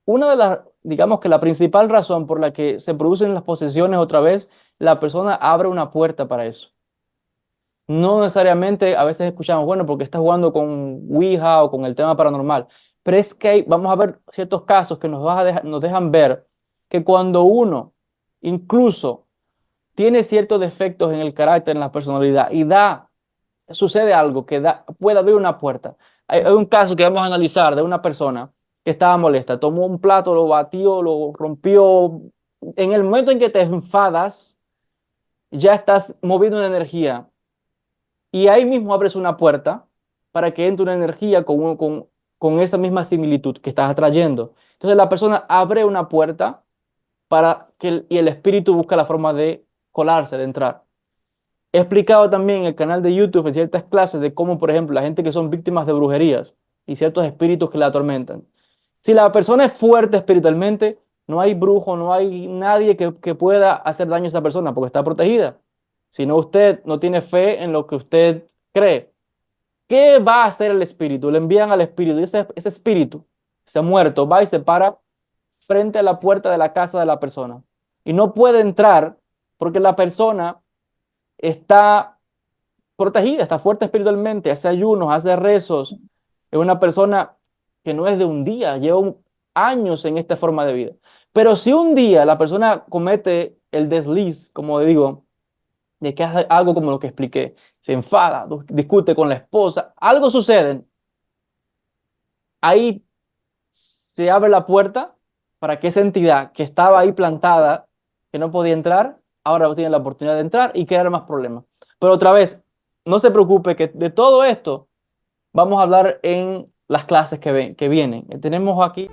una de las, digamos que la principal razón por la que se producen las posesiones otra vez, la persona abre una puerta para eso. No necesariamente a veces escuchamos, bueno, porque está jugando con Ouija o con el tema paranormal, pero es que vamos a ver ciertos casos que nos dejan ver que cuando uno incluso tiene ciertos defectos en el carácter, en la personalidad sucede algo que puede abrir una puerta. Hay un caso que vamos a analizar de una persona que estaba molesta, tomó un plato, lo batió, lo rompió. En el momento en que te enfadas, ya estás moviendo una energía y ahí mismo abres una puerta para que entre una energía con esa misma similitud que estás atrayendo. Entonces la persona abre una puerta y el espíritu busca la forma de colarse, de entrar. He explicado también en el canal de YouTube en ciertas clases de cómo, por ejemplo, la gente que son víctimas de brujerías y ciertos espíritus que la atormentan. Si la persona es fuerte espiritualmente, no hay brujo, no hay nadie que pueda hacer daño a esa persona porque está protegida. Si no, usted no tiene fe en lo que usted cree. ¿Qué va a hacer el espíritu? Le envían al espíritu y ese espíritu, ese muerto, va y se para frente a la puerta de la casa de la persona. Y no puede entrar porque la persona está protegida, está fuerte espiritualmente, hace ayunos, hace rezos. Es una persona que no es de un día, lleva años en esta forma de vida. Pero si un día la persona comete el desliz, como digo, de que hace algo como lo que expliqué, se enfada, discute con la esposa, algo sucede, ahí se abre la puerta para que esa entidad que estaba ahí plantada, que no podía entrar, ahora tiene la oportunidad de entrar y crear más problemas. Pero otra vez, no se preocupe que de todo esto vamos a hablar en las clases que vienen. Tenemos aquí